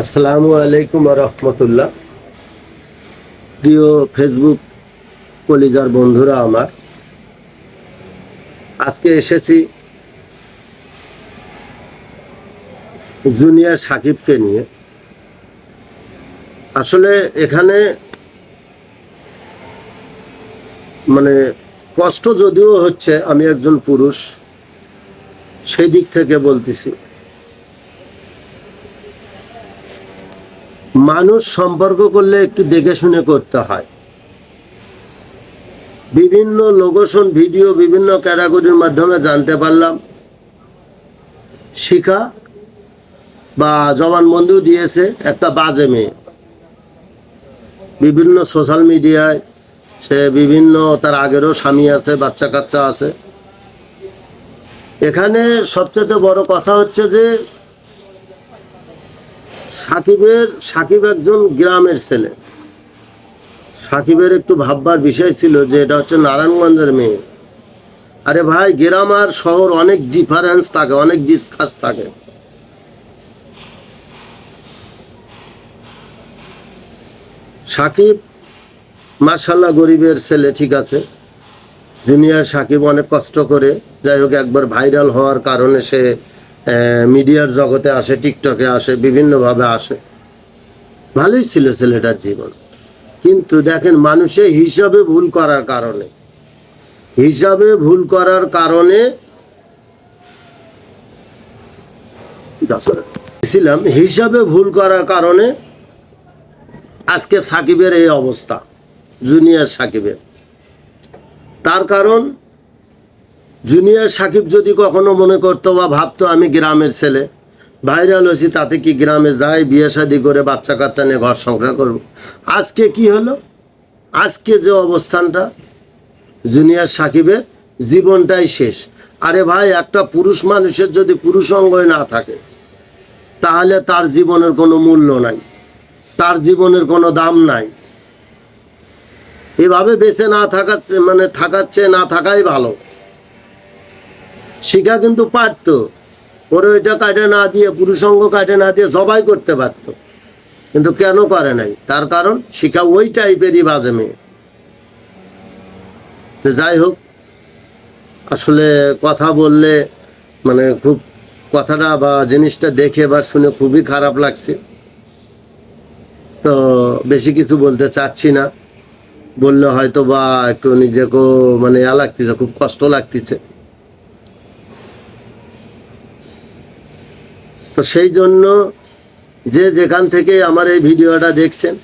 আসসালামু আলাইকুম রহমতুল্লাহ। প্রিয় ফেসবুক কলিজার বন্ধুরা, আমার আজকে এসেছি জুনিয়র সাকিবকে নিয়ে। আসলে এখানে কষ্ট যদিও হচ্ছে, আমি একজন পুরুষ, সেই দিক থেকে বলতেছি। মানুষ সম্পর্ক করলে একটু দেখে শুনে করতে হয়। বিভিন্ন লোকেশন ভিডিও বিভিন্ন ক্যাটাগরির মাধ্যমে জানতে পারলাম শিখা বা জবানবন্দিও দিয়েছে একটা বাজে মেয়ে। বিভিন্ন সোশ্যাল মিডিয়ায় সে বিভিন্ন, তার আগেরও স্বামী আছে, বাচ্চা কাচ্চা আছে। এখানে সবচেয়ে বড় কথা হচ্ছে যে সাকিব একজন গ্রামের ছেলে। সাকিবের একটু ভাববার বিষয় ছিল যে এটা হচ্ছে নারায়ণগঞ্জের মেয়ে। আরে ভাই, গ্রাম আর শহর অনেক ডিফারেন্স থাকে, অনেক ডিসকাস থাকে। সাকিব মাশাআল্লাহ গরিবের ছেলে, ঠিক আছে। জুনিয়র সাকিব অনেক কষ্ট করে, যাই হোক, একবার ভাইরাল হওয়ার কারণে সে মিডিয়ার জগতে আসে, টিকটকে আসে, বিভিন্নভাবে আসে। ভালোই ছিল ছেলেটার জীবন। কিন্তু দেখেন, মানুষের হিসাবে ভুল করার কারণে আজকে সাকিবের এই অবস্থা, জুনিয়র সাকিবের। তার কারণ, জুনিয়র সাকিব যদি কখনো মনে করতো বা ভাবতো আমি গ্রামের ছেলে, ভাইরাল হয়েছি, তাতে কি গ্রামে যাই, বিয়ে শাদী করে বাচ্চা কাচ্চা নিয়ে ঘর সংসার করবো। আজকে কি হলো? আজকে যে অবস্থানটা, জুনিয়র সাকিবের জীবনটাই শেষ। আরে ভাই, একটা পুরুষ মানুষের যদি পুরুষাঙ্গই না থাকে, তাহলে তার জীবনের কোনো মূল্য নাই, তার জীবনের কোনো দাম নাই। এভাবে বেঁচে না থাকার চেয়ে না থাকাই ভালো। শিখা কিন্তু পারতো, ওর ওইটা কাটে না দিয়ে, পুরুষাঙ্গ কাটে না দিয়ে জবাই করতে পারতো, কিন্তু কেন করে নাই? তার কারণ শিখা ওই টাইপেরই বাজে মেয়ে। তো যাই হোক, আসলে কথা বললে খুব কথাটা বা জিনিসটা দেখে বা শুনে খুবই খারাপ লাগছে। তো বেশি কিছু বলতে চাচ্ছি না, বললে হয়তো বা একটু নিজেকেও লাগতেছে, খুব কষ্ট লাগতেছে। তো সেই জন্য যে যেখান থেকে আমার এই ভিডিওটা দেখছেন,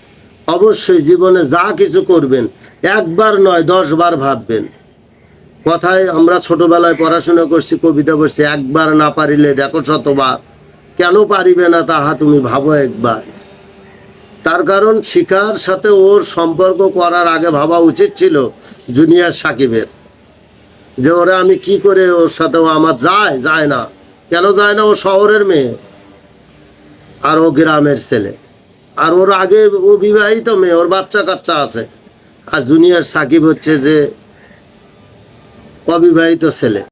অবশ্যই জীবনে যা কিছু করবেন একবার নয় 10 বার ভাববেন। কথায় আমরা ছোটবেলায় পড়াশোনা করছি, কবিতা পড়ছি, একবার না পারিলে দেখো শতবার, কেন পারিবে না তাহা তুমি ভাবো একবার। তার কারণ শিখার সাথে ওর সম্পর্ক করার আগে ভাবা উচিত ছিল জুনিয়র সাকিবের, যে ওরা আমি কি করে ওর সাথে, ও আমার যায় না, কেন যায় না? ও শহরের মেয়ে আর ও গ্রামের ছেলে, আর ওর আগে ও বিবাহিত মেয়ে, ওর বাচ্চা কাচ্চা আছে। আর জুনিয়র সাকিব হচ্ছে যে অবিবাহিত ছেলে।